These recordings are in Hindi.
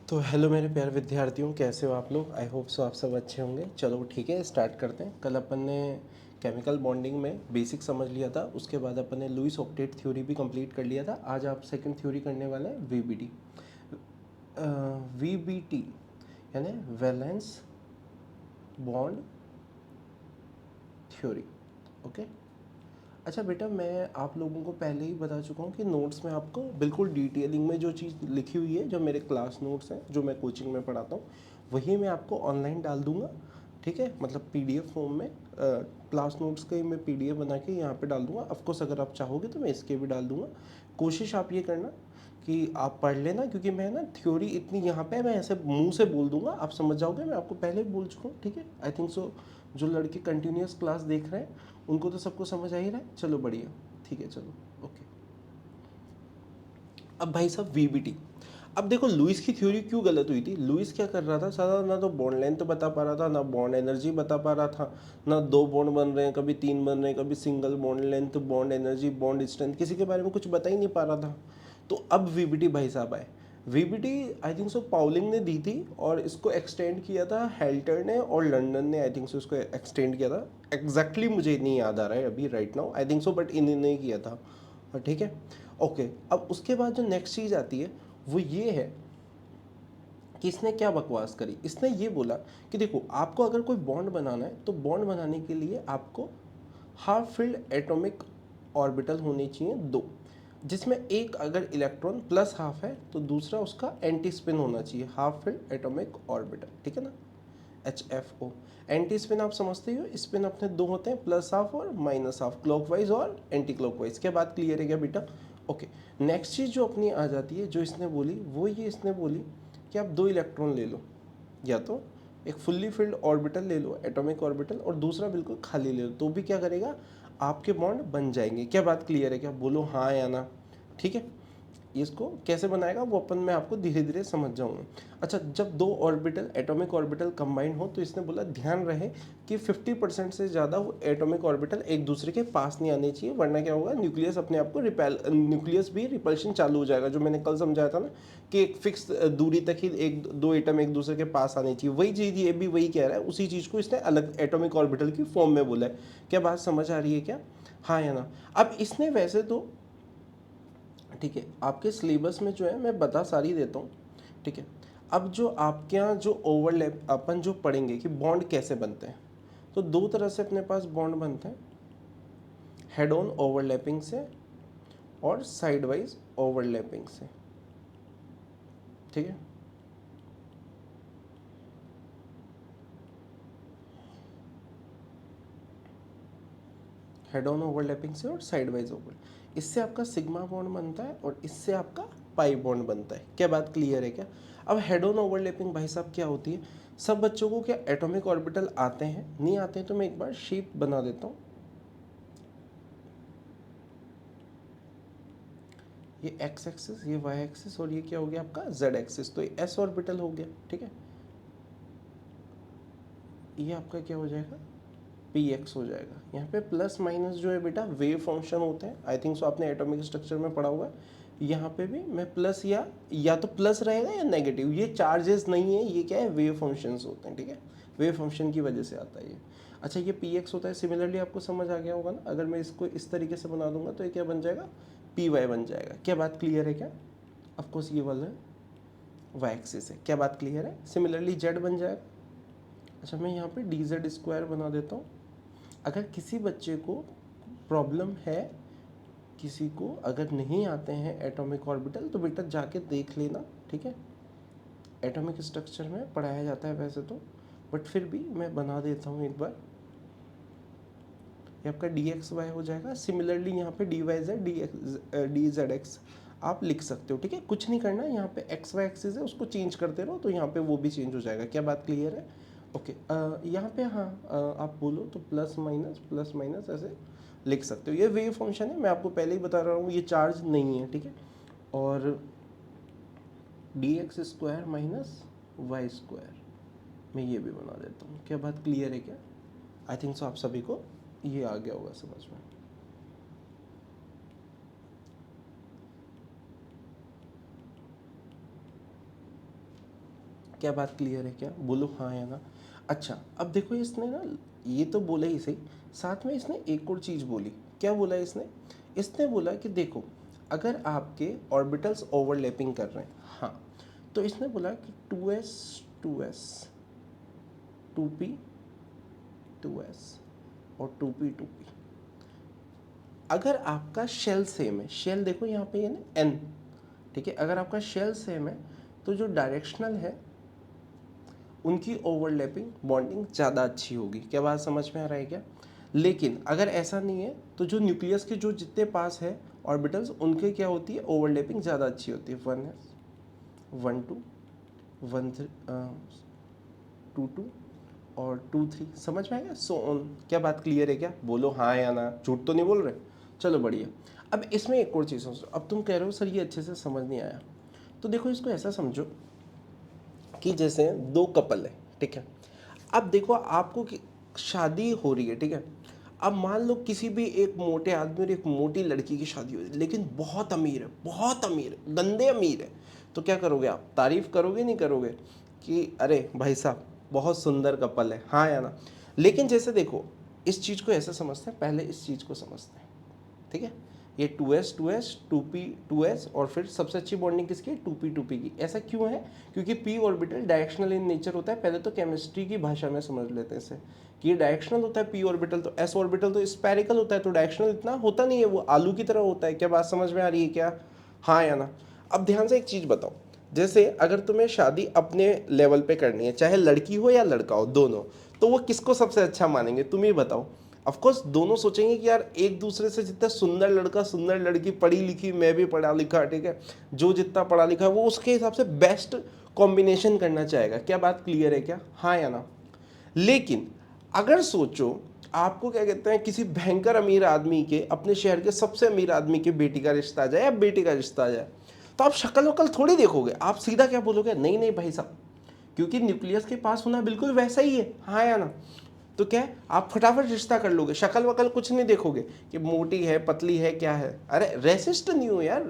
तो हेलो मेरे प्यारे विद्यार्थियों, कैसे हो आप लोग। आई होप सो आप सब अच्छे होंगे। चलो ठीक है, स्टार्ट करते हैं। कल अपन ने केमिकल बॉन्डिंग में बेसिक समझ लिया था, उसके बाद अपन ने लुईस ऑक्टेट थ्योरी भी कंप्लीट कर लिया था। आज आप सेकंड थ्योरी करने वाले हैं, वीबीटी। वीबीटी यानी वैलेंस बॉन्ड थ्योरी। ओके। अच्छा बेटा, मैं आप लोगों को पहले ही बता चुका हूँ कि नोट्स में आपको बिल्कुल डिटेलिंग में जो चीज़ लिखी हुई है, जो मेरे क्लास नोट्स हैं, जो मैं कोचिंग में पढ़ाता हूँ, वही मैं आपको ऑनलाइन डाल दूँगा। ठीक है, मतलब पीडीएफ फॉर्म में क्लास नोट्स का ही मैं पीडीएफ बना के यहाँ पे डाल दूँगा। ऑफकोर्स अगर आप चाहोगे तो मैं इसके भी डाल दूँगा। कोशिश आप ये करना कि आप पढ़ लेना, क्योंकि मैं ना थ्योरी इतनी यहाँ पे मैं ऐसे मुंह से बोल दूंगा, आप समझ जाओगे। मैं आपको पहले भी बोल चुका हूँ, ठीक है। आई थिंक सो जो लड़के कंटिन्यूस क्लास देख रहे हैं उनको तो सबको समझ आ ही रहा है। चलो बढ़िया, ठीक है, चलो ओके। अब भाई साहब वीबीटी, अब देखो लुईस की थ्योरी क्यों गलत हुई थी। लुईस क्या कर रहा था, सारा ना तो बॉन्ड लेंथ बता पा रहा था, ना बॉन्ड एनर्जी बता पा रहा था, ना दो बॉन्ड बन रहे हैं, कभी तीन बन रहे हैं, कभी single bond length, bond energy, bond strength, किसी के बारे में कुछ बता ही नहीं पा रहा था। तो अब वीबीटी भाई साहब आए। VBT I think so Pauling ने दी थी और इसको एक्सटेंड किया था हेल्टर ने, और लंदन ने आई थिंक सो इसको एक्सटेंड किया था। एग्जैक्टली मुझे नहीं याद आ रहा है अभी right now, I think so, but इन्होंने किया था। ठीक है, ओके। अब उसके बाद जो नेक्स्ट चीज़ आती है वो ये है कि इसने क्या बकवास करी। इसने ये बोला कि देखो, आपको अगर कोई बॉन्ड बनाना है तो बॉन्ड बनाने के लिए आपको हाफ फिल्ड एटॉमिक ऑर्बिटल होने चाहिए दो, जिसमें एक अगर इलेक्ट्रॉन प्लस हाफ है तो दूसरा उसका एंटी स्पिन होना चाहिए, हाफ फिल्ड एटॉमिक ऑर्बिटल, ठीक है ना। HFO। एंटी स्पिन आप समझते ही हो, स्पिन अपने दो होते हैं, प्लस हाफ और माइनस हाफ, क्लॉकवाइज और एंटी क्लॉकवाइज। क्या बात क्लियर है क्या बेटा। ओके। नेक्स्ट चीज़ जो अपनी आ जाती है, जो इसने बोली वो ये इसने बोली कि आप दो इलेक्ट्रॉन ले लो, या तो एक फुल्ली फिल्ड ऑर्बिटल ले लो, एटॉमिक ऑर्बिटल, और दूसरा बिल्कुल खाली ले लो, तो भी क्या करेगा, आपके बॉन्ड बन जाएंगे। क्या बात क्लियर है क्या, बोलो हाँ या ना। ठीक है, इसको कैसे बनाएगा वो अपन मैं आपको धीरे धीरे समझ जाऊंगा। अच्छा, जब दो ऑर्बिटल एटॉमिक ऑर्बिटल कंबाइन हो तो इसने बोला ध्यान रहे कि 50% से ज़्यादा वो एटॉमिक ऑर्बिटल एक दूसरे के पास नहीं आने चाहिए, वरना क्या होगा, न्यूक्लियस अपने आप को न्यूक्लियस भी रिपल्शन चालू हो जाएगा। जो मैंने कल समझाया था ना कि एक फिक्स दूरी तक ही एक दो एटम एक दूसरे के पास आने चाहिए, वही चीज़ ये भी वही कह रहा है। उसी चीज़ को इसने अलग एटॉमिक ऑर्बिटल की फॉर्म में बोला है। क्या बात समझ आ रही है क्या, हाँ या ना। अब इसने वैसे तो ठीक है, आपके सिलेबस में जो है मैं बता सारी देता हूँ, ठीक है। अब जो आपके यहाँ जो ओवरलैप अपन जो पढ़ेंगे कि बॉन्ड कैसे बनते हैं, तो दो तरह से अपने पास बॉन्ड बनते हैं, हेड ऑन ओवरलैपिंग से और साइड वाइज ओवरलैपिंग से, ठीक है। हेड ऑन ओवरलैपिंग से और साइड वाइज ओवर, इससे आपका सिग्मा बॉन्ड बनता है और इससे आपका पाई बॉन्ड बनता है। क्या बात क्लियर है क्या। अब हेड ऑन ओवरलैपिंग भाई साहब क्या होती है, सब बच्चों को क्या एटॉमिक ऑर्बिटल आते हैं, नहीं आते हैं तो मैं एक बार शेप बना देता हूँ। ये एक्स एक्सिस, ये वाई एक्सिस, और ये क्या हो गया आपका जेड एक्सिस, तो ये एस ऑर्बिटल हो गया, ठीक है। ये आपका क्या हो जाएगा, पी एक्स हो जाएगा। यहाँ पे प्लस माइनस जो है बेटा वेव फंक्शन होते हैं, आई थिंक सो आपने एटॉमिक स्ट्रक्चर में पढ़ा हुआ है। यहाँ पे भी मैं प्लस या तो प्लस रहेगा या नेगेटिव, ये चार्जेस नहीं है, ये क्या है, वेव फंक्शंस होते हैं, ठीक है। वेव फंक्शन की वजह से आता है ये। अच्छा, ये पी एक्स होता है। सिमिलरली आपको समझ आ गया होगा ना, अगर मैं इसको इस तरीके से बना दूंगा तो ये क्या बन जाएगा, पी वाई बन जाएगा। क्या बात क्लियर है क्या। ऑफकोर्स ये वाला वाई एक्सिस है। क्या बात क्लियर है। सिमिलरली जेड बन जाएगा। अच्छा, मैं यहाँ पे डी जेड स्क्वायर बना देता हूँ। अगर किसी बच्चे को प्रॉब्लम है, किसी को अगर नहीं आते हैं एटॉमिक ऑर्बिटल, तो बेटा जाके देख लेना, ठीक है। एटॉमिक स्ट्रक्चर में पढ़ाया जाता है वैसे तो, बट फिर भी मैं बना देता हूँ एक बार। ये आपका डी एक्स वाई हो जाएगा। सिमिलरली यहाँ पे d y z, d z x आप लिख सकते हो, ठीक है। कुछ नहीं करना, यहाँ पे एक्स वाई एक्सिस है, उसको चेंज करते रहो तो यहाँ पे वो भी चेंज हो जाएगा। क्या बात क्लियर है। ओके, यहाँ पे हाँ, आप बोलो तो प्लस माइनस ऐसे लिख सकते हो। ये वेव फंक्शन है, मैं आपको पहले ही बता रहा हूँ, ये चार्ज नहीं है, ठीक है। और D x square minus Y square मैं ये भी बना देता हूँ। क्या बात क्लियर है क्या। आई थिंक सो आप सभी को ये आ गया होगा समझ में। क्या बात क्लियर है क्या? बोलो हाँ या ना। अच्छा अब देखो इसने ना ये तो बोला ही सही, साथ में इसने एक और चीज़ बोली। क्या बोला इसने? इसने बोला कि देखो अगर आपके ऑर्बिटल्स ओवरलैपिंग कर रहे हैं, हाँ, तो इसने बोला कि 2s 2s 2p 2s और 2p 2p, अगर आपका शेल सेम है, शेल देखो यहाँ पे ये ना n, ठीक है, अगर आपका शेल सेम है तो जो डायरेक्शनल है उनकी ओवरलैपिंग बॉन्डिंग ज़्यादा अच्छी होगी। क्या बात समझ में आ रहा है क्या? लेकिन अगर ऐसा नहीं है तो जो न्यूक्लियस के जो जितने पास है ऑर्बिटल्स उनके क्या होती है, ओवरलैपिंग ज़्यादा अच्छी होती है। 1s 1 2 1 2 2 और 2 3, समझ में आएगा? So on. क्या बात क्लियर है क्या? बोलो हाँ या ना, झूठ तो नहीं बोल रहे? चलो बढ़िया। अब इसमें एक और चीज़ समझो। अब तुम कह रहे हो सर ये अच्छे से समझ नहीं आया, तो देखो इसको ऐसा समझो कि जैसे दो कपल है, ठीक है। अब देखो आपको शादी हो रही है, ठीक है। अब मान लो किसी भी एक मोटे आदमी और एक मोटी लड़की की शादी हो रही है, लेकिन बहुत अमीर है, बहुत अमीर है, गंदे अमीर है, तो क्या करोगे आप? तारीफ करोगे नहीं करोगे कि अरे भाई साहब बहुत सुंदर कपल है, हाँ या ना? लेकिन जैसे देखो इस चीज़ को ऐसे समझते हैं, पहले इस चीज़ को समझते हैं, ठीक है। ये 2s 2s 2p 2s और फिर सबसे अच्छी बॉन्डिंग किसकी है? 2p 2p की। ऐसा क्यों है? क्योंकि p orbital directional in nature होता है। पहले तो केमिस्ट्री की भाषा में समझ लेते हैं इसे कि ये डायरेक्शनल होता है p ऑर्बिटल, तो s ऑर्बिटल तो स्फेरिकल होता है, तो डायरेक्शनल इतना होता नहीं है, वो आलू की तरह होता है। क्या बात समझ में आ रही है क्या? हाँ या ना? अब ध्यान से एक चीज़ बताओ, जैसे अगर तुम्हें शादी अपने लेवल पे करनी है, चाहे लड़की हो या लड़का हो, दोनों, तो वो किसको सबसे अच्छा मानेंगे? तुम ही बताओ। ऑफ कोर्स दोनों सोचेंगे कि यार एक दूसरे से जितना सुंदर लड़का सुंदर लड़की, पढ़ी लिखी मैं भी पढ़ा लिखा, ठीक है, जो जितना पढ़ा लिखा है वो उसके हिसाब से बेस्ट कॉम्बिनेशन करना चाहेगा। क्या बात क्लियर है क्या? हाँ या ना? लेकिन अगर सोचो आपको क्या कहते हैं, किसी भयंकर अमीर आदमी के, अपने शहर के सबसे अमीर आदमी के बेटी का रिश्ता आ जाए या बेटे का रिश्ता आ जाए, तो आप शक्ल वकल थोड़ी देखोगे, आप सीधा क्या बोलोगे? नहीं नहीं भाई साहब, क्योंकि न्यूक्लियस के पास होना बिल्कुल वैसा ही है, हाँ या ना? तो क्या है, आप फटाफट रिश्ता कर लोगे, शक्ल वकल कुछ नहीं देखोगे कि मोटी है पतली है क्या है। अरे रेसिस्ट नहीं हूँ यार,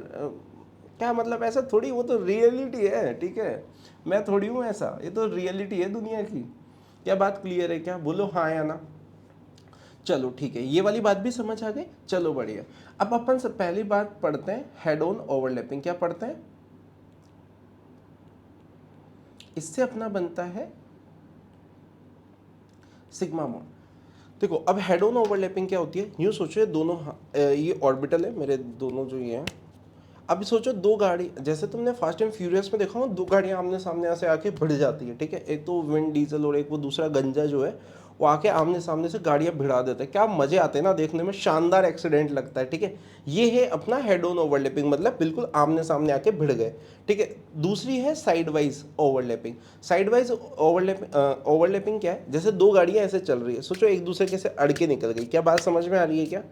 क्या मतलब ऐसा थोड़ी, वो तो रियलिटी है, ठीक है, मैं थोड़ी हूँ ऐसा, ये तो रियलिटी है दुनिया की। क्या बात क्लियर है क्या? बोलो हाँ या ना। चलो ठीक है, ये वाली बात भी समझ आ गई। चलो बढ़िया। अब अपन से पहली बात पढ़ते हैं, हेड ऑन ओवरलैपिंग। क्या पढ़ते हैं? इससे अपना बनता है सिग्मा बॉन्ड। देखो अब हेड ऑन ओवरलैपिंग क्या होती है, यूँ सोचो ये दोनों ये ऑर्बिटल है मेरे, दोनों जो ये हैं। अब सोचो दो गाड़ी, जैसे तुमने फास्ट एंड फ्यूरियस में देखा हो, दो गाड़ियाँ आमने सामने से आके भिड़ जाती है, ठीक है। एक तो विन डीजल और एक वो दूसरा गंजा जो है, वो आके आमने सामने से गाड़ियाँ भिड़ा देते हैं। क्या मजे आते हैं ना देखने में, शानदार एक्सीडेंट लगता है, ठीक है। ये है अपना हेड ऑन ओवरलैपिंग, मतलब बिल्कुल आमने सामने आके भिड़ गए, ठीक है। दूसरी है side wise overlapping. Side wise overlapping क्या है, जैसे दो गाड़ियाँ ऐसे चल रही है, सोचो एक दूसरे के से अड़ के निकल गई। क्या बात समझ में आ रही है क्या?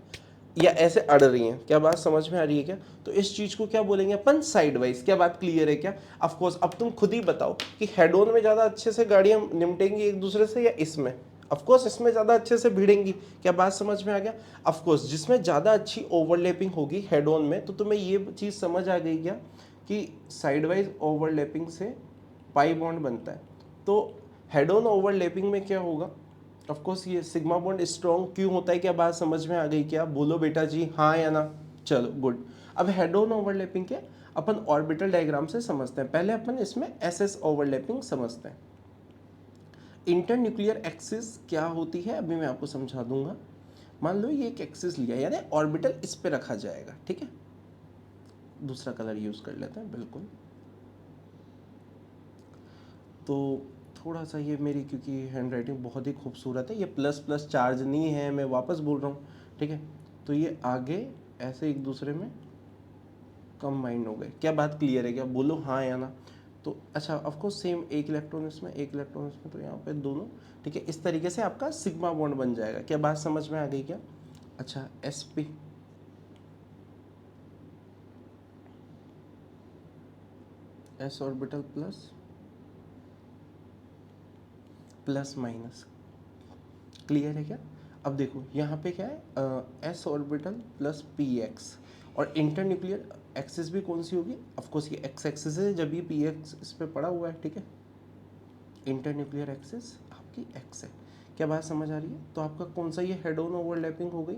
या ऐसे अड़ रही हैं। क्या बात समझ में आ रही है क्या? तो इस चीज को क्या बोलेंगे अपन? Side wise. क्या बात क्लियर है क्या? ऑफ कोर्स अब तुम खुद ही बताओ कि हेड ऑन में ज्यादा अच्छे से गाड़ियां निपटेंगी एक दूसरे से या इसमें? ऑफ कोर्स इसमें ज्यादा अच्छे से भिड़ेंगी। क्या बात समझ में आ गया? ऑफ कोर्स जिसमें ज्यादा अच्छी ओवरलैपिंग होगी हेड ऑन में, तो तुम्हें ये चीज समझ आ गई क्या कि साइड वाइज ओवरलैपिंग से पाई बॉन्ड बनता है। तो हेड ऑन ओवरलैपिंग में क्या होगा? ऑफ कोर्स ये सिग्मा बॉन्ड स्ट्रॉन्ग क्यों होता है? क्या बात समझ में आ गई क्या? बोलो बेटा जी हाँ या ना। चलो गुड। अब हेड ऑन ओवरलैपिंग के अपन ऑर्बिटल डायग्राम से समझते हैं। पहले अपन इसमें एसएस ओवरलैपिंग समझते हैं। इंटर न्यूक्लियर एक्सिस क्या होती है अभी मैं आपको समझा दूंगा। मान लो ये एक एक्सिस लिया, यानी ऑर्बिटल इस पे रखा जाएगा, ठीक है। दूसरा कलर यूज कर लेते हैं, बिल्कुल। तो थोड़ा सा ये मेरी, क्योंकि हैंड राइटिंग बहुत ही खूबसूरत है, ये प्लस प्लस चार्ज नहीं है, मैं वापस बोल रहा हूँ, ठीक है। तो ये आगे ऐसे एक दूसरे में कंबाइंड हो गए। क्या बात क्लियर है क्या? बोलो हाँ या ना। तो अच्छा ऑफ कोर्स सेम, एक इलेक्ट्रॉन इसमें एक इलेक्ट्रॉन इसमें, तो यहाँ पे दोनों, ठीक है। इस तरीके से आपका सिग्मा बॉन्ड बन जाएगा। क्या बात समझ में आ गई क्या? अच्छा sp s orbital plus plus minus, clear है क्या? अब देखो यहाँ पे क्या है, S orbital plus p x, और इंटर न्यूक्लियर एक्सिस भी कौन सी होगी? ऑफ कोर्स ये एक्स एक्सिस है, जब ये पी एक्स इस पे पड़ा हुआ है, ठीक है। इंटरन्यूक्लियर एक्सिस आपकी एक्स है। क्या बात समझ आ रही है? तो आपका कौन सा ये हेड ऑन ओवरलैपिंग हो गई,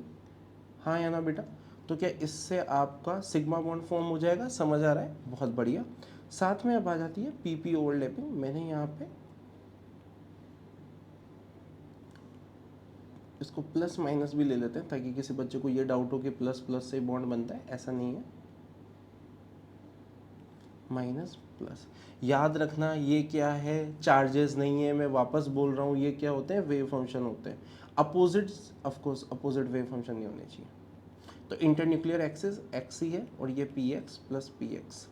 हाँ या ना बेटा? तो क्या इससे आपका सिग्मा बॉन्ड फॉर्म हो जाएगा? समझ आ रहा है, बहुत बढ़िया। साथ में अब आ जाती है पीपी ओवरलैपिंग। मैंने यहाँ पे इसको प्लस माइनस भी ले लेते हैं ताकि किसी बच्चे को ये डाउट हो कि प्लस प्लस से बॉन्ड बनता है, ऐसा नहीं है, माइनस प्लस। याद रखना ये क्या है, चार्जेस नहीं है, मैं वापस बोल रहा हूँ, ये क्या होते हैं, वेव फंक्शन होते हैं। Opposite, of course opposite wave function नहीं होने चाहिए। तो इंटरन्यूक्लियर एक्सिस एक्स ही है और ये P x plus p x.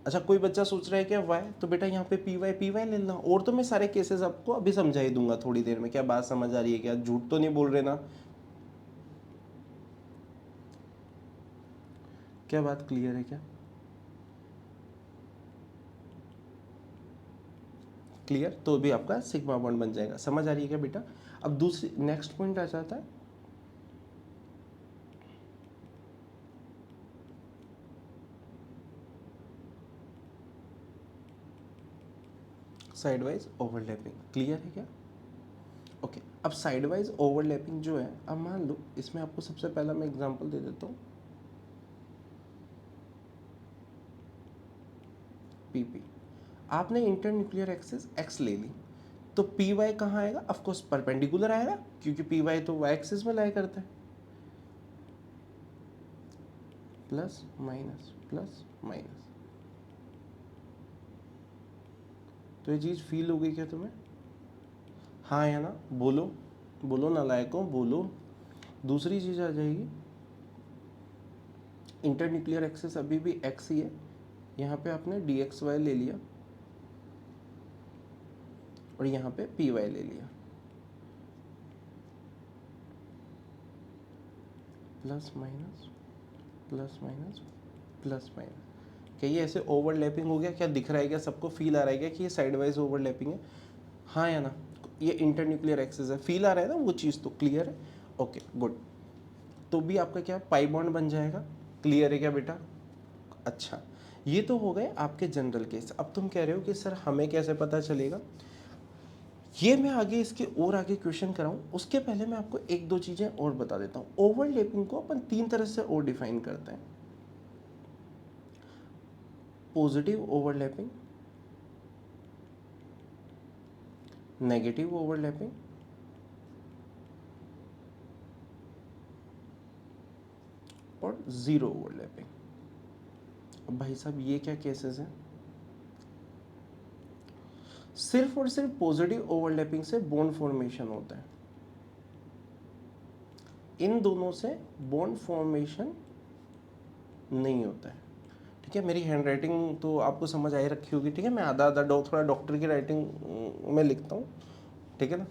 अच्छा, कोई बच्चा सोच रहा है क्या वाई, तो बेटा यहाँ पे पी वाई ले लेना। और तो मैं सारे केसेस आपको अभी समझा ही दूंगा थोड़ी देर में। क्या बात समझ आ रही है? क्या झूठ तो नहीं बोल रहे ना? क्या बात क्लियर है? क्या क्लियर? तो भी आपका सिग्मा बॉन्ड बन जाएगा। समझ आ रही है क्या बेटा? अब दूसरी नेक्स्ट पॉइंट आ जाता है साइड वाइज ओवरलैपिंग। क्लियर है क्या? ओके, अब साइड वाइज ओवरलैपिंग जो है, अब मान लो इसमें आपको सबसे पहला मैं एग्जांपल दे देता हूँ, पीपी। आपने इंटरन्यूक्लियर एक्सिस एक्स ले ली, तो पी वाई कहाँ आएगा? ऑफकोर्स परपेंडिकुलर आएगा, क्योंकि पी वाई तो वाई एक्सिस में लाया करता है। Plus minus plus minus. तो ये चीज़ फील हो गई क्या तुम्हें? हाँ या ना? बोलो बोलो ना लायकों, बोलो। दूसरी चीज़ आ जाएगी, इंटरन्यूक्लियर एक्सिस अभी भी एक्स ही है, यहाँ पे आपने डी एक्स वाई ले लिया और यहाँ पे पी वाई ले लिया, plus minus plus minus plus minus. क्या ये ऐसे ओवरलैपिंग हो गया? क्या दिख रहा है? क्या सबको फील आ रहा है क्या कि ये साइड वाइज ओवरलैपिंग है? हाँ या ना? ये इंटरन्यूक्लियर एक्सिस है, फील आ रहा है ना वो चीज़? तो क्लियर है, ओके गुड। तो भी आपका क्या पाई बॉन्ड बन जाएगा। क्लियर है क्या बेटा? अच्छा, ये तो हो गए आपके जनरल केस। अब तुम कह रहे हो कि सर हमें कैसे पता चलेगा? ये मैं आगे इसके और आगे क्वेश्चन कराऊं उसके पहले मैं आपको एक दो चीज़ें और बता देता हूँ। ओवरलैपिंग को अपन तीन तरह से और डिफाइन करते हैं, पॉजिटिव ओवरलैपिंग, नेगेटिव ओवरलैपिंग और ज़ीरो ओवरलैपिंग। अब भाई साहब ये क्या केसेस हैं? सिर्फ और सिर्फ पॉजिटिव ओवरलैपिंग से बॉन्ड फॉर्मेशन होता है, इन दोनों से बॉन्ड फॉर्मेशन नहीं होता है। ठीक है, मेरी हैंड राइटिंग तो आपको समझ आई रखी होगी। ठीक है, मैं आधा आधा थोड़ा डॉक्टर की राइटिंग में लिखता हूँ। ठीक है ना,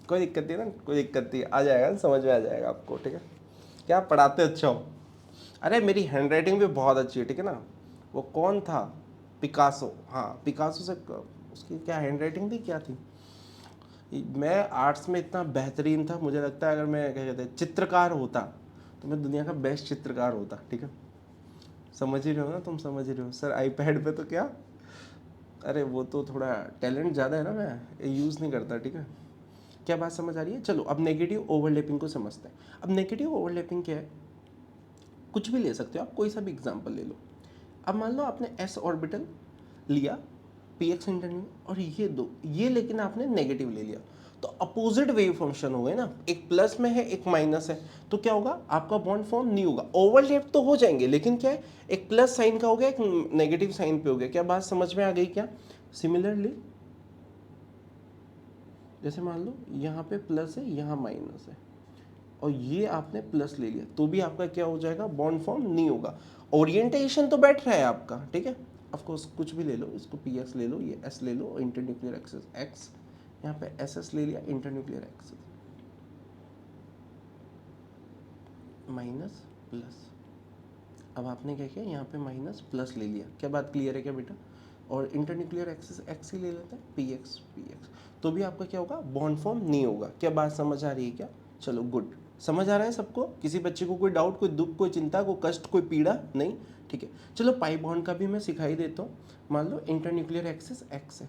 कोई दिक्कत नहीं ना? कोई दिक्कत नहीं, आ जाएगा, समझ में आ जाएगा आपको। ठीक है, क्या आप पढ़ाते अच्छा हो? अरे मेरी हैंड राइटिंग भी बहुत अच्छी है। ठीक है ना, वो कौन था, पिकासो, हाँ पिकासो से उसकी क्या हैंड राइटिंग थी, क्या थी? मैं आर्ट्स में इतना बेहतरीन था, मुझे लगता है अगर मैं क्या कहते हैं चित्रकार होता तो मैं दुनिया का बेस्ट चित्रकार होता। ठीक है, समझ ही रहे हो ना? तुम समझ ही रहे हो सर, आईपैड पे तो क्या, अरे वो तो थोड़ा टैलेंट ज़्यादा है ना, मैं यूज़ नहीं करता। ठीक है, क्या बात समझ आ रही है? चलो अब नेगेटिव ओवरलैपिंग को समझते हैं। अब नेगेटिव ओवरलैपिंग क्या है? कुछ भी ले सकते हो आप, कोई सा भी एग्जाम्पल ले लो। अब मान लो आपने एस ऑर्बिटल लिया, पी एक्स इंटरव्यू, और ये दो, ये लेकिन आपने नेगेटिव ले लिया, तो अपोजिट वेव फंक्शन हो गए ना, एक प्लस में है एक माइनस है, तो क्या होगा? आपका बॉन्ड फॉर्म नहीं होगा। ओवरलैप तो हो जाएंगे लेकिन क्या है, एक प्लस साइन का हो गया, एक नेगेटिव साइन पे हो गया। क्या बात समझ में आ गई क्या? सिमिलरली जैसे मान लो यहाँ पे प्लस है, यहाँ माइनस है, और ये आपने प्लस ले लिया, तो भी आपका क्या हो जाएगा? बॉन्ड फॉर्म नहीं होगा। ओरिएंटेशन तो बैठ रहा है आपका। ठीक है, ऑफ कोर्स कुछ भी ले लो, इसको पी एक्स ले लो, ये एस ले लो, इंटरन्यूक्लियर एक्सिस एक्स, यहाँ पे एस एस ले लिया, इंटरन्यूक्लियर एक्सिस माइनस प्लस। अब आपने क्या किया, यहाँ पे माइनस प्लस ले लिया। क्या बात क्लियर है क्या बेटा? और इंटरन्यूक्लियर एक्सिस एक्स ही ले लेते हैं, पी एक्स पी एक्स, तो भी आपका क्या होगा? बॉन्ड फॉर्म नहीं होगा। क्या बात समझ आ रही है क्या? चलो गुड, समझ आ रहा है सबको? किसी बच्चे को कोई डाउट, कोई दुख, कोई चिंता, कोई कष्ट, कोई पीड़ा नहीं? ठीक है, चलो पाई बॉन्ड का भी मैं सिखाई देता हूँ। मान लो इंटरन्यूक्लियर एक्सिस एक्स है,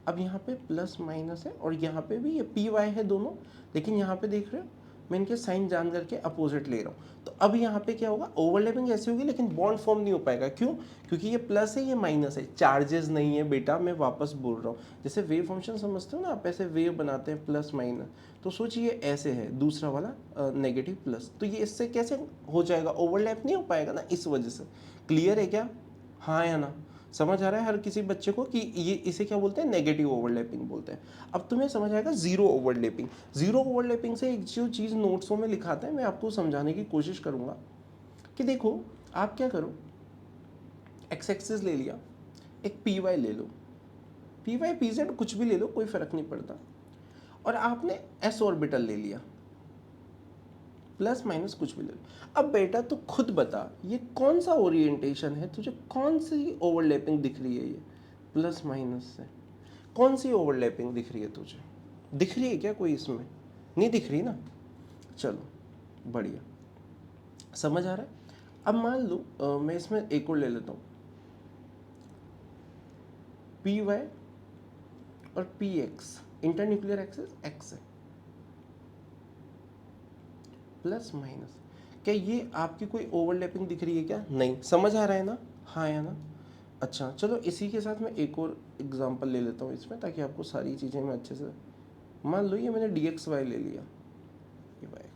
अब यहाँ पे प्लस माइनस है और यहाँ पे भी ये पी वाई है दोनों, लेकिन यहाँ पे देख रहे हो मैं इनके साइन जान करके अपोजिट ले रहा हूँ। तो अब यहाँ पे क्या होगा, ओवरलैपिंग ऐसी होगी लेकिन बॉन्ड फॉर्म नहीं हो पाएगा। क्यों? क्योंकि ये प्लस है ये माइनस है, चार्जेस नहीं है बेटा। मैं वापस बोल रहा हूँ, जैसे वेव फंक्शन समझते हो ना आप, ऐसे वेव बनाते हैं प्लस माइनस, तो सोचिए ऐसे है दूसरा वाला नेगेटिव प्लस, तो ये इससे कैसे हो जाएगा, ओवरलैप नहीं हो पाएगा ना, इस वजह से। क्लियर है क्या? हाँ या ना? समझ आ रहा है हर किसी बच्चे को कि ये इसे क्या बोलते हैं, नेगेटिव ओवरलैपिंग बोलते हैं। अब तुम्हें समझ आएगा जीरो ओवरलैपिंग। जीरो ओवरलैपिंग से एक जो चीज़ नोट्सों में लिखाते हैं मैं आपको समझाने की कोशिश करूंगा कि देखो आप क्या करो, एक्स एक्सिस ले लिया, एक पी वाई ले लो, पी वाई पी जेड कुछ भी ले लो कोई फर्क नहीं पड़ता, और आपने एस ऑर्बिटल ले लिया, प्लस माइनस कुछ भी ले लो। अब बेटा तू खुद बता ये कौन सा ओरिएंटेशन है, तुझे कौन सी ओवरलैपिंग दिख रही है, ये प्लस माइनस से कौन सी ओवरलैपिंग दिख रही है तुझे? दिख रही है क्या कोई इसमें? नहीं दिख रही ना? चलो बढ़िया, समझ आ रहा है। अब मान लो मैं इसमें एक और ले लेता हूँ, पी वाई और P x, internuclear axis x है, प्लस माइनस, क्या ये आपकी कोई ओवरलैपिंग दिख रही है क्या? नहीं। समझ आ रहा है ना? हाँ या ना? अच्छा चलो इसी के साथ मैं एक और एग्जांपल ले लेता हूँ इसमें, ताकि आपको सारी चीज़ें मैं अच्छे से, मान लो ये मैंने डी एक्स वाई ले लिया, ये वाई,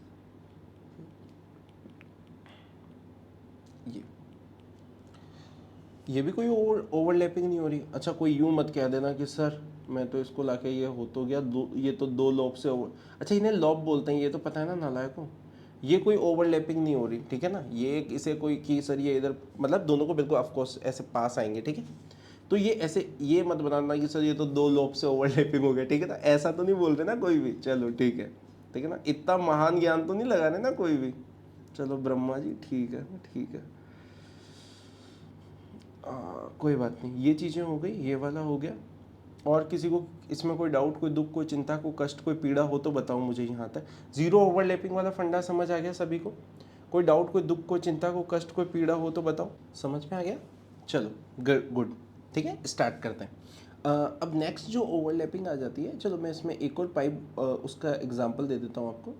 ये भी कोई ओवरलैपिंग नहीं हो रही। अच्छा कोई यूं मत कह देना कि सर मैं तो इसको लाके ये हो तो गया दो, ये तो दो लॉब से ओवर, अच्छा इन्हें लॉब बोलते हैं, ये तो पता है ना नालायक को। ये कोई ओवरलैपिंग नहीं हो रही, ठीक है ना? ये इसे कोई कि सर ये इधर, मतलब दोनों को बिल्कुल ऑफकोर्स ऐसे पास आएंगे, ठीक है? तो ये ऐसे ये मत बनाना कि सर ये तो दो लॉब से ओवरलैपिंग हो गया, ठीक है ना? ऐसा तो नहीं बोल रहे ना कोई भी, चलो ठीक है, ठीक है ना? इतना महान ज्ञान तो नहीं लगा रहे ना कोई भी। चलो ब्रह्मा जी ठीक है, ठीक है, कोई बात नहीं, ये चीज़ें हो गई, ये वाला हो गया। और किसी को इसमें कोई डाउट, कोई दुख, कोई चिंता, कोई कष्ट, कोई पीड़ा हो तो बताओ मुझे। यहाँ तक जीरो ओवरलैपिंग वाला फंडा समझ आ गया सभी को? कोई डाउट, कोई दुख, कोई चिंता, कोई कष्ट, कोई पीड़ा हो तो बताओ। समझ में आ गया? चलो गुड, ठीक है, स्टार्ट करते हैं। अब नेक्स्ट जो ओवरलैपिंग आ जाती है, चलो मैं इसमें एक और पाइप उसका एग्जाम्पल दे देता हूँ आपको।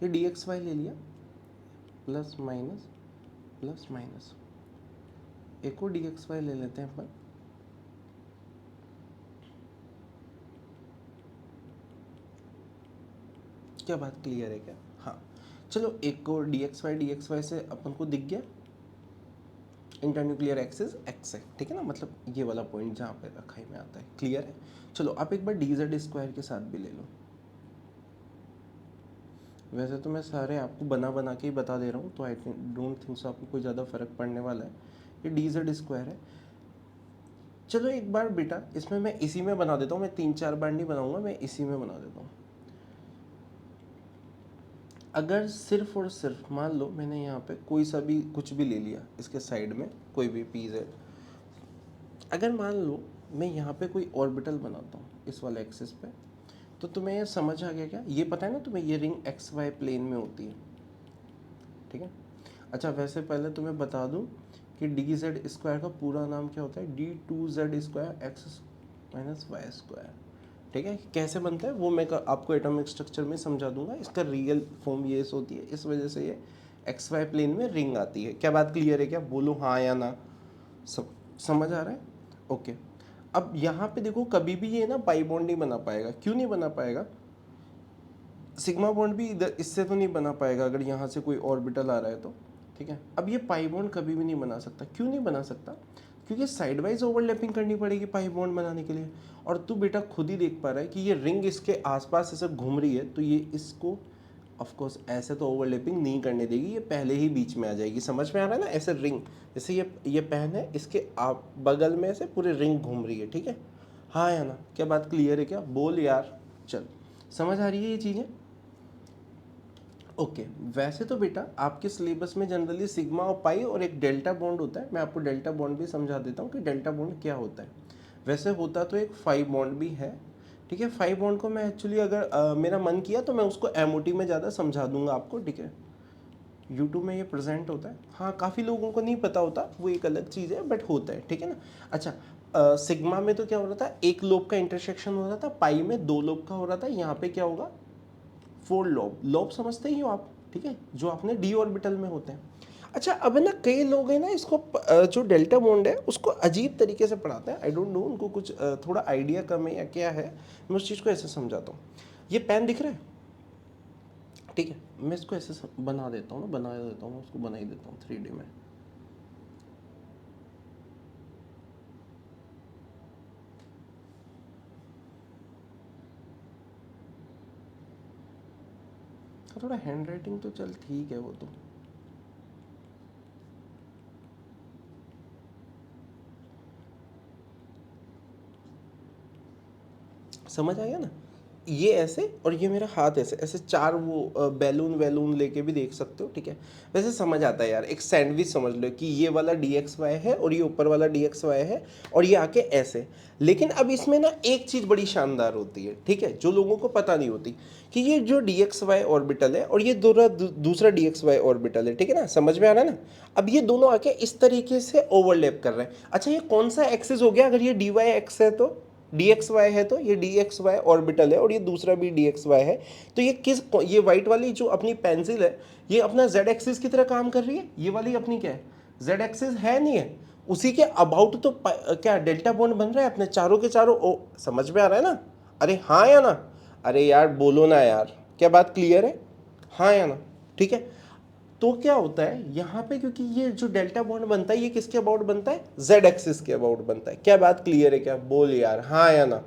ये डी एक्स वाई ले लिया, प्लस माइनस प्लस माइनस, एक और डी एक्स वाई ले लेते हैं अपन, क्या बात क्लियर है क्या? हाँ चलो एक और डी एक्स वाई से अपन को दिख गया इंटरन्यूक्लियर एक्सिस एक्स है, ठीक है ना? मतलब ये वाला पॉइंट जहाँ पे रखा में आता है, क्लियर है? चलो आप एक बार डी जेड स्क्वायर के साथ भी ले लो। वैसे तो मैं सारे आपको बना बना के ही बता दे रहा हूँ, तो आई डोंट थिंक सो आपको कोई ज़्यादा फर्क पड़ने वाला है। ये डी जेड स्क्वायर है। चलो एक बार बेटा इसमें मैं इसी में बना देता हूँ, मैं 3-4 बार नहीं बनाऊंगा, मैं इसी में बना देता हूँ। अगर सिर्फ और सिर्फ मान लो मैंने यहाँ पे कोई सा भी कुछ भी ले लिया, इसके साइड में कोई भी पी जेड, अगर मान लो मैं यहाँ पे कोई ऑर्बिटल बनाता हूँ इस वाले एक्सिस पे, तो तुम्हें ये समझ आ गया क्या? ये पता है ना तुम्हें, ये रिंग एक्स वाई प्लेन में होती है, ठीक है? अच्छा वैसे पहले तुम्हें बता दूँ कि डी जेड स्क्वायर का पूरा नाम क्या होता है, d two z square x minus Y square, ठीक है? कैसे बनता है वो मैं आपको एटॉमिक स्ट्रक्चर में समझा दूंगा। इसका रियल फॉर्म ये होती है, इस वजह से ये एक्स वाई प्लेन में रिंग आती है। क्या बात क्लियर है क्या? बोलो हाँ या ना? समझ आ रहा है? ओके। अब यहाँ पे देखो कभी भी ये ना पाई बॉन्ड नहीं बना पाएगा। क्यों नहीं बना पाएगा? सिग्मा बॉन्ड भी इधर इससे तो नहीं बना पाएगा अगर यहाँ से कोई ऑर्बिटल आ रहा है तो, ठीक है? अब ये पाई बॉन्ड कभी भी नहीं बना सकता। क्यों नहीं बना सकता? क्योंकि साइड वाइज ओवरलैपिंग करनी पड़ेगी पाई बॉन्ड बनाने के लिए, और तू बेटा खुद ही देख पा रहा है कि ये रिंग इसके आसपास ऐसे घूम रही है, तो ये इसको ऑफ कोर्स ऐसे तो ओवरलैपिंग नहीं करने देगी, ये पहले ही बीच में आ जाएगी। समझ में आ रहा है ना? ऐसे रिंग, जैसे ये पेन है, इसके आप बगल में से पूरे रिंग घूम रही है, ठीक है? हाँ या ना? क्या बात क्लियर है क्या? बोल यार। चल समझ आ रही है ये चीज़ें? ओके वैसे तो बेटा आपके सिलेबस में जनरली सिग्मा और पाई और एक डेल्टा बॉन्ड होता है। मैं आपको डेल्टा बॉन्ड भी समझा देता हूँ कि डेल्टा बॉन्ड क्या होता है। वैसे होता तो एक 5 बॉन्ड भी है, ठीक है? 5 बॉन्ड को मैं एक्चुअली अगर मेरा मन किया तो मैं उसको एमओटी में ज़्यादा समझा दूंगा आपको, ठीक है? U2 में ये प्रेजेंट होता है। हाँ, काफ़ी लोगों को नहीं पता होता, वो एक अलग चीज़ है, बट होता है, ठीक है ना। अच्छा, सिग्मा में तो क्या हो रहा था, एक लोब का इंटरसेक्शन हो रहा था, पाई में दो लोब का हो रहा था, यहाँ पे क्या होगा, फोर लोब। लोब समझते ही हो आप, ठीक है, जो आपने डी ऑर्बिटल में होते हैं। अच्छा, अब ना कई लोग हैं ना, इसको जो डेल्टा बॉन्ड है उसको अजीब तरीके से पढ़ाते हैं। आई डोंट नो, उनको कुछ थोड़ा आइडिया कम है या क्या है। मैं उस चीज़ को ऐसे समझाता हूँ। ये पेन दिख रहा है, ठीक है, मैं इसको ऐसे बना देता हूँ ना, बना देता हूँ, उसको बना ही देता हूँ 3D में। थोड़ा हैंड राइटिंग तो चल ठीक है, वो तो समझ आ गया ना। ये ऐसे और ये मेरा हाथ ऐसे, ऐसे चार वो बैलून वैलून लेके भी देख सकते हो, ठीक है। वैसे समझ आता है यार, एक सैंडविच समझ लो कि ये वाला DXY है और ये ऊपर वाला DXY है और ये आके ऐसे। लेकिन अब इसमें ना एक चीज़ बड़ी शानदार होती है, ठीक है, जो लोगों को पता नहीं होती, कि ये जो DXY ऑर्बिटल है और ये दूसरा DXY ऑर्बिटल है, ठीक है ना, समझ में आ रहा है ना। अब ये दोनों आके इस तरीके से ओवरलैप कर रहे हैं। अच्छा, ये कौन सा एक्सिस हो गया, अगर ये DY एक्स है तो DXY है, तो ये DXY ऑर्बिटल है और ये दूसरा भी DXY है। तो ये वाइट वाली जो अपनी पेंसिल है, ये अपना Z एक्सिस की तरह काम कर रही है। ये वाली अपनी क्या है, Z एक्सिस है नहीं है, उसी के अबाउट तो क्या डेल्टा बॉन्ड बन रहा है अपने चारों के चारों। समझ में आ रहा है ना, अरे हाँ या ना, अरे यार बोलो ना यार, क्या बात क्लियर है, हाँ या ना, ठीक है। तो क्या होता है यहाँ पे, क्योंकि ये जो डेल्टा बॉन्ड बनता है ये किसके अबाउट बनता है, Z एक्सिस के अबाउट बनता है। क्या बात क्लियर है क्या, बोल यार हाँ या ना,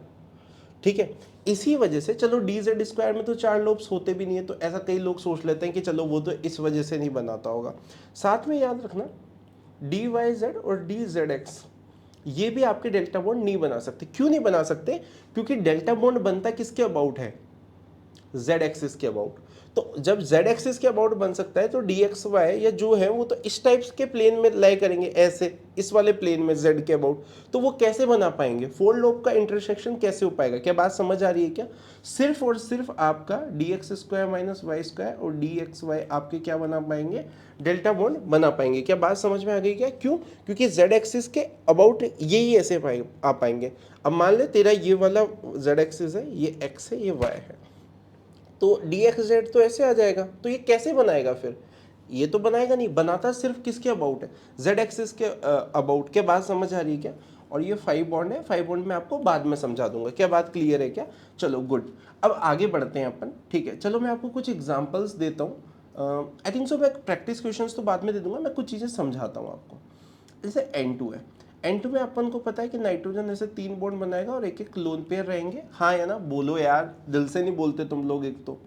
ठीक है। इसी वजह से चलो DZ² में तो चार लोब्स होते भी नहीं है, तो ऐसा कई लोग सोच लेते हैं कि चलो वो तो इस वजह से नहीं बनाता होगा। साथ में याद रखना, DYZ और DZX ये भी आपके डेल्टा बॉन्ड नहीं बना सकते। क्यों नहीं बना सकते, क्योंकि डेल्टा बॉन्ड बनता किसके अबाउट है, Z एक्सिस के अबाउट। तो जब Z एक्सिस के अबाउट बन सकता है तो DXY या जो है वो तो इस टाइप्स के प्लेन में लाई करेंगे, ऐसे इस वाले प्लेन में Z के अबाउट। तो वो कैसे बना पाएंगे, फोर लोब का इंटरसेक्शन कैसे हो पाएगा, क्या बात समझ आ रही है क्या। सिर्फ और सिर्फ आपका DX² माइनस Y² और DXY आपके क्या बना पाएंगे, डेल्टा बॉन्ड बना पाएंगे। क्या बात समझ में आ गई क्या, क्यों, क्योंकि Z एक्सिस के अबाउट यही ऐसे आ पाएंगे। अब मान ले तेरा ये वाला Z एक्सिस है, ये X है, ये Y है, तो DXZ तो ऐसे आ जाएगा। तो ये कैसे बनाएगा फिर, ये तो बनाएगा नहीं, बनाता सिर्फ किसके अबाउट है, Z एक्सिस के अबाउट। क्या बात समझ आ रही है क्या। और ये 5 बॉन्ड है, 5 बॉन्ड में आपको बाद में समझा दूंगा। क्या बात क्लियर है क्या, चलो गुड। अब आगे बढ़ते हैं अपन, ठीक है। चलो मैं आपको कुछ एग्जांपल्स देता हूँ। आई थिंक सो मैं प्रैक्टिस क्वेश्चंस तो बाद में दे दूंगा, मैं कुछ चीज़ें समझाता हूँ आपको। जैसे N2 है, N2 में अपन को पता है कि नाइट्रोजन ऐसे 3 बॉन्ड बनाएगा और एक एक लोन पेयर रहेंगे, हाँ या ना, बोलो यार, दिल से नहीं बोलते तुम लोग। एक तो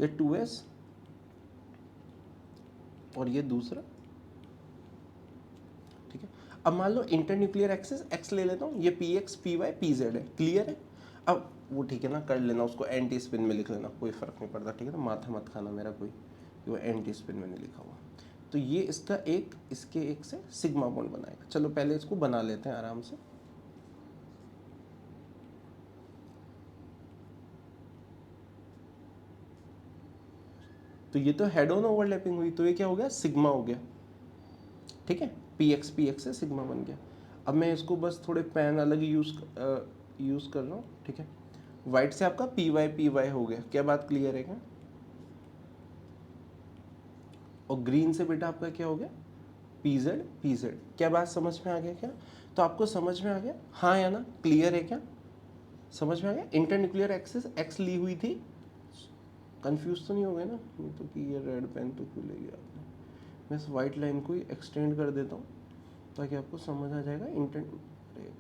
ये 2s और ये दूसरा, ठीक है। अब मान लो इंटरन्यूक्लियर एक्सिस x ले लेता हूँ, ये px py pz है, क्लियर है। अब वो ठीक है ना, कर लेना उसको एंटी स्पिन में लिख लेना, कोई फर्क नहीं पड़ता, ठीक है ना, माथा मत खाना मेरा कोई, वो एंटी स्पिन में नहीं लिखा हुआ। तो ये इसका एक इसके एक से सिग्मा बॉन्ड बनाएगा। चलो पहले इसको बना लेते हैं आराम से। तो ये तो हेड ऑन ओवरलैपिंग हुई, तो ये क्या हो गया, सिग्मा हो गया, ठीक है। px से सिग्मा बन गया। अब मैं इसको बस थोड़े पेन अलग यूज़ कर रहा हूँ, ठीक है। वाइट से आपका py हो गया, क्या बात क्लियर है क्या। और ग्रीन से बेटा आपका क्या हो गया, pz। क्या बात समझ में आ गया क्या, तो आपको समझ में आ गया हाँ या ना, क्लियर है क्या, समझ में आ गया। इंटरन्यूक्लियर एक्सिस x ली हुई थी, कंफ्यूज तो नहीं हो गए ना, तो कि ये रेड पेन तो क्यों ले लिया आपने। मैं इस वाइट लाइन को ही एक्सटेंड कर देता हूँ ताकि आपको समझ आ जाएगा।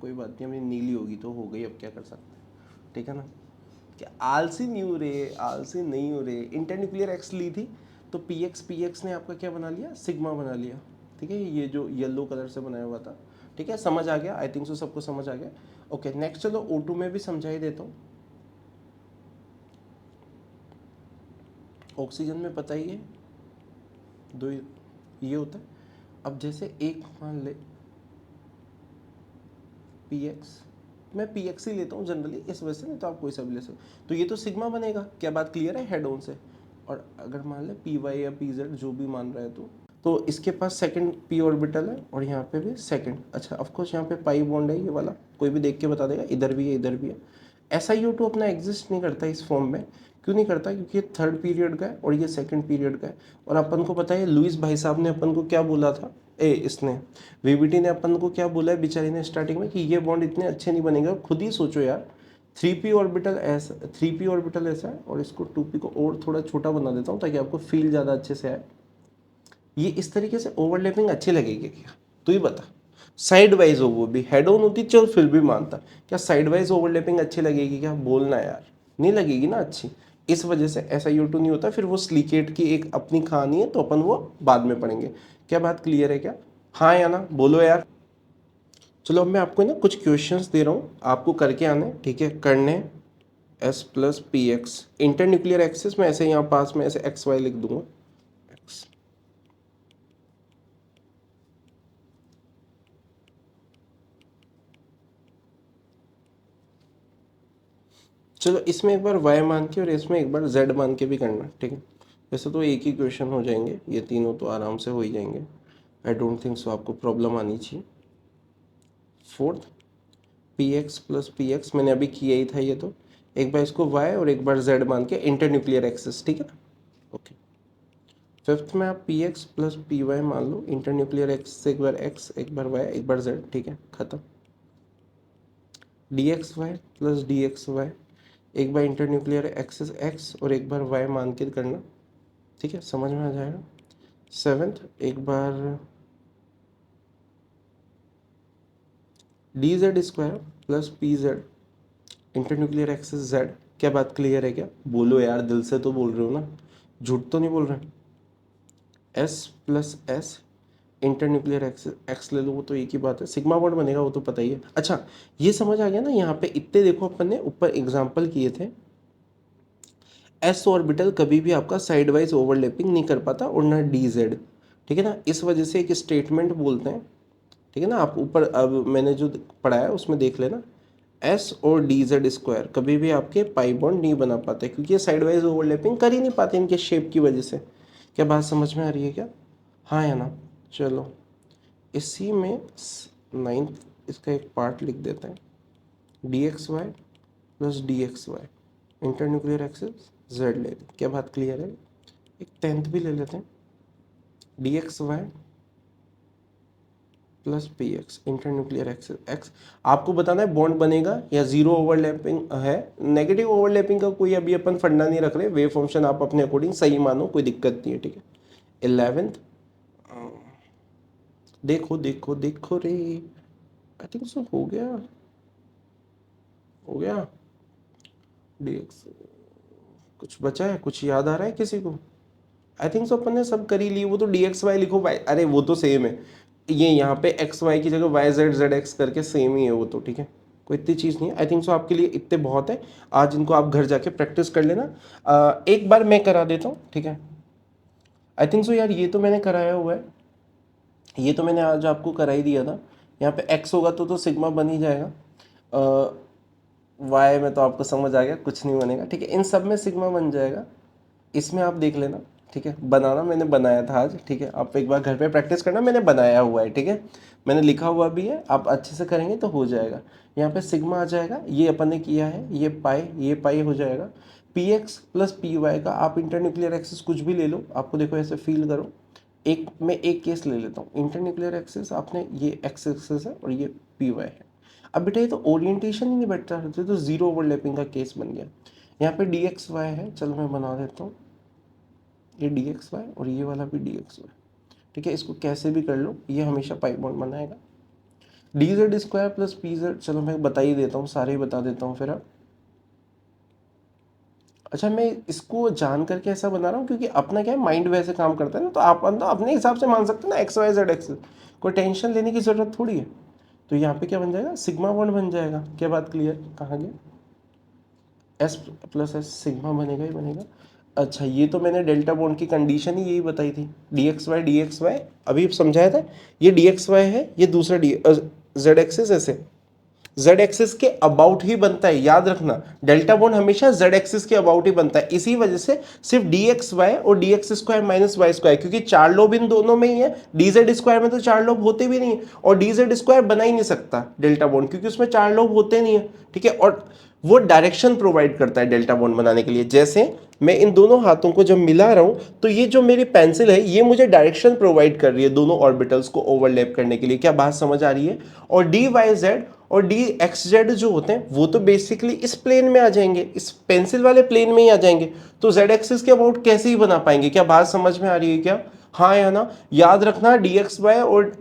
कोई बात नहीं, अपनी नीली होगी तो हो गई, अब क्या कर सकते हैं, ठीक है ना। क्या आलसी नहीं हो रहे, आलसी नहीं हो रहे। इंटरन्यूक्लियर एक्स ली थी तो px ने आपका क्या बना लिया, सिग्मा बना लिया, ठीक है। ये जो येलो कलर से बनाया हुआ था, ठीक है, समझ आ गया, आई थिंक सो सबको समझ आ गया। ओके नेक्स्ट, चलो O2 में भी समझा ही देता हूँ। ऑक्सीजन में पता ही है, दो ये होता है। अब जैसे एक मान ले px, मैं px ही लेता हूँ जनरली इस वजह से, नहीं तो आप कोई सा भी ले सकते। तो ये तो सिग्मा बनेगा, क्या बात क्लियर है, हेड ऑन से। और अगर मान ले पी वाई या पी जेड जो भी मान रहा है तो इसके पास सेकंड पी ऑर्बिटल है और यहाँ पे भी सेकंड। अच्छा ऑफकोर्स यहाँ पे पाई बॉन्ड है, ये वाला कोई भी देख के बता देगा, इधर भी है इधर भी है। SiO2 अपना एग्जिस्ट नहीं करता इस फॉर्म में। क्यों नहीं करता? क्योंकि ये थर्ड पीरियड का है और ये सेकंड पीरियड का है। और अपन को पता है लुईस भाई साहब ने अपन को क्या बोला था, इसने वीबीटी ने अपन को क्या बोला है बेचारी ने स्टार्टिंग में, कि ये बॉन्ड इतने अच्छे नहीं बनेंगे। खुद ही सोचो यार, 3p ऑर्बिटल ऐसा है और इसको 2p को और थोड़ा छोटा बना देता हूँ ताकि आपको फील ज़्यादा अच्छे से आए। ये इस तरीके से ओवरलैपिंग अच्छी लगेगी क्या? तू ही बता। साइड वाइज हो वो भी, हेड ऑन होती चल फिर भी मानता, क्या साइड वाइज ओवरलैपिंग अच्छी लगेगी क्या? बोलना यार, नहीं लगेगी ना अच्छी। इस वजह से SiO2 नहीं होता। फिर वो सिलिकेट की एक अपनी कहानी है, तो अपन वो बाद में पढ़ेंगे। क्या बात क्लियर है क्या? हाँ या ना बोलो यार। चलो अब मैं आपको ना कुछ क्वेश्चंस दे रहा हूँ, आपको करके आने, ठीक है? करने S plus p x inter nuclear axis में ऐसे यहाँ पास में ऐसे XY लिख दूंगा x। चलो इसमें एक बार y मान के और इसमें एक बार z मान के भी करना, ठीक है? वैसे तो एक ही क्वेश्चन हो जाएंगे, ये तीनों तो आराम से हो ही जाएंगे। आई डोंट थिंक सो आपको प्रॉब्लम आनी चाहिए। Fourth P x plus p x मैंने अभी किया ही था, ये तो एक बार इसको y और एक बार z मान के इंटर न्यूक्लियर एक्सिस, ठीक है ना? ओके। फिफ्थ में आप p x plus p y मान लो, इंटर न्यूक्लियर एक्सिस एक बार x एक बार y एक बार z, ठीक है? खत्म। D x y plus d x y एक बार इंटर न्यूक्लियर एक्सिस x और एक बार y मान के करना, ठीक है? समझ में आ जाएगा। सेवेंथ एक बार D Z square plus P Z inter nuclear axis z। क्या बात क्लियर है क्या? बोलो यार, दिल से तो बोल रहे हो ना, झूठ तो नहीं बोल रहे? S plus S inter nuclear axis x ले लो, वो तो एक ही बात है, सिग्मा बॉन्ड बनेगा वो तो पता ही है। अच्छा ये समझ आ गया ना? यहाँ पे इतने देखो अपन ने ऊपर एग्जाम्पल किए थे, एस ऑर्बिटल कभी भी आपका साइड वाइज ओवरलैपिंग नहीं कर पाता और ना डी जेड, ठीक है ना? इस वजह से एक स्टेटमेंट बोलते हैं, ठीक है ना? आप ऊपर अब मैंने जो पढ़ाया है उसमें देख लेना, एस और डी जेड स्क्वायर कभी भी आपके पाई बॉन्ड नहीं बना पाते क्योंकि ये साइड वाइज ओवरलैपिंग कर ही नहीं पाते इनके शेप की वजह से। क्या बात समझ में आ रही है क्या? हाँ या ना? चलो इसी में नाइन्थ इसका एक पार्ट लिख देते हैं, d x y plus d x y inter nuclear axis z ले लें। क्या बात क्लियर है? एक टेंथ भी ले लेते हैं, d x y plus p x inter nuclear axis x. आपको बताना है बॉन्ड बनेगा या जीरो ओवरलैपिंग है। नेगेटिव ओवरलैपिंग का कोई अभी अपन फंडा नहीं रख रहे, वेव फंक्शन आप अपने अकॉर्डिंग सही मानो, कोई दिक्कत नहीं है, ठीक है? 11th देखो देखो देखो रे, आई थिंक सो हो गया, हो गया। डीएक्स कुछ बचा है? कुछ याद आ रहा है किसी को? आई थिंक सो अपन ने सब कर ही ली। वो तो डी एक्स वाई लिखो भाई, अरे वो तो सेम है, ये यहाँ पे एक्स वाई की जगह वाई जेड जेड एक्स करके सेम ही है वो तो, ठीक है? कोई इतनी चीज़ नहीं है। आई थिंक सो आपके लिए इतने बहुत है, आज इनको आप घर जाके प्रैक्टिस कर लेना। एक बार मैं करा देता हूँ, ठीक है? आई थिंक सो यार ये तो मैंने कराया हुआ है, ये तो मैंने आज आपको करा ही दिया था। यहाँ पे एक्स होगा तो सिग्मा बन ही जाएगा, वाई में तो आपको समझ आ गया कुछ नहीं बनेगा, ठीक है? इन सब में सिग्मा बन जाएगा, इसमें आप देख लेना, ठीक है? बनाना मैंने बनाया था आज, ठीक है? आप एक बार घर पे प्रैक्टिस करना, मैंने बनाया हुआ है, ठीक है? मैंने लिखा हुआ भी है, आप अच्छे से करेंगे तो हो जाएगा। यहाँ पे सिग्मा आ जाएगा, ये अपन ने किया है, ये पाई हो जाएगा। P x plus p y का आप इंटर न्यूक्लियर एक्सिस कुछ भी ले लो, आपको देखो ऐसे फील करो। एक मैं एक केस ले लेता हूँ, इंटर न्यूक्लियर एक्सिस आपने ये एक्स एक्सिस है और ये पी वाई है। अब बेटा ये तो ओरिएंटेशन ही नहीं बैठता, तो जीरो ओवरलैपिंग का केस बन गया। यहाँ पे डी एक्स वाई है, चलो मैं बना देता हूँ, ये डी एक्स वाई और ये वाला भी डी एक्स वाई, ठीक है? इसको कैसे भी कर लो, ये हमेशा पाई बॉन्ड बनाएगा। D Z square plus P Z, चलो मैं बता ही देता हूँ, सारे ही बता देता हूँ फिर अब। अच्छा मैं इसको जान करके ऐसा बना रहा हूँ क्योंकि अपना क्या है, माइंड वैसे काम करता है ना, तो आप तो अपने हिसाब से मान सकते हैं ना, एक्स वाई जेड एक्स, कोई टेंशन लेने की ज़रूरत थोड़ी है। तो यहाँ पे क्या बन जाएगा, सिग्मा बॉन्ड बन जाएगा। क्या बात क्लियर? कहाँ गया? एस प्लस एस सिग्मा बनेगा ही बनेगा। अच्छा ये तो मैंने डेल्टा बॉन्ड की कंडीशन ही यही बताई थी, डी एक्स वाई अभी समझाया था। ये डी एक्स वाई है, ये दूसरा डी जेड एक्सिस ऐसे जेड एक्सिस के अबाउट ही बनता है, याद रखना डेल्टा बॉन्ड हमेशा जेड एक्सिस के अबाउट ही बनता है। इसी वजह से सिर्फ डी एक्स वाई और D x square minus Y square, क्योंकि चार लोब इन दोनों में ही है, डी जेड स्क्वायर में तो चार लोब होते भी नहीं है, और डी जेड स्क्वायर बना ही नहीं सकता डेल्टा बॉन्ड, क्योंकि उसमें चार लोब होते नहीं है, ठीक है। और वो डायरेक्शन प्रोवाइड करता है डेल्टा बॉन्ड बनाने के लिए। जैसे मैं इन दोनों हाथों को जब मिला रहा हूं तो ये जो मेरी पेंसिल है ये मुझे डायरेक्शन प्रोवाइड कर रही है दोनों ऑर्बिटल्स को ओवरलैप करने के लिए। क्या बात समझ आ रही है? और डी वाई जेड और डी एक्स जेड जो होते हैं वो तो बेसिकली इस प्लेन में आ जाएंगे, इस पेंसिल वाले प्लेन में ही आ जाएंगे, तो जेड एक्सिस के अबाउट कैसे ही बना पाएंगे? क्या बात समझ में आ रही है क्या? हाँ या ना? याद रखना डी एक्स वाई और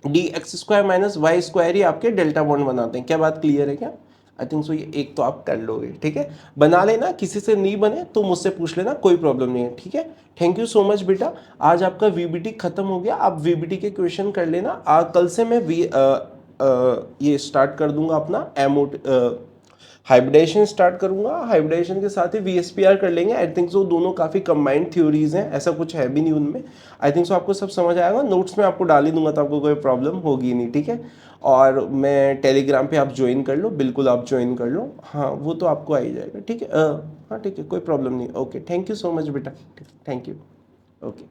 D x square minus Y square ही आपके डेल्टा बॉन्ड बनाते हैं। क्या बात क्लियर है क्या? आई थिंक सो ये एक तो आप कर लोगे, ठीक है। बना लेना, किसी से नहीं बने तो मुझसे पूछ लेना, कोई प्रॉब्लम नहीं है, ठीक है। थैंक यू सो मच बेटा। आज आपका वीबीटी खत्म हो गया, आप वीबीटी के क्वेश्चन कर लेना। कल से मैं ये स्टार्ट कर दूंगा अपना एमओ हाइब्रिडेशन स्टार्ट करूंगा, हाइब्रिडेशन के साथ ही वीएसपीआर कर लेंगे। आई थिंक सो दोनों काफ़ी कंबाइंड थ्योरीज हैं, ऐसा कुछ है भी नहीं उनमें। आई थिंक सो आपको सब समझ आएगा, नोट्स में आपको डाल ही दूंगा तो आपको कोई प्रॉब्लम होगी नहीं, ठीक है। और मैं टेलीग्राम पे आप ज्वाइन कर लो, बिल्कुल आप ज्वाइन कर लो, हाँ वो तो आपको आ ही जाएगा, ठीक है। हाँ ठीक है, कोई प्रॉब्लम नहीं। Okay, thank you so much बेटा, थैंक यू। ओके।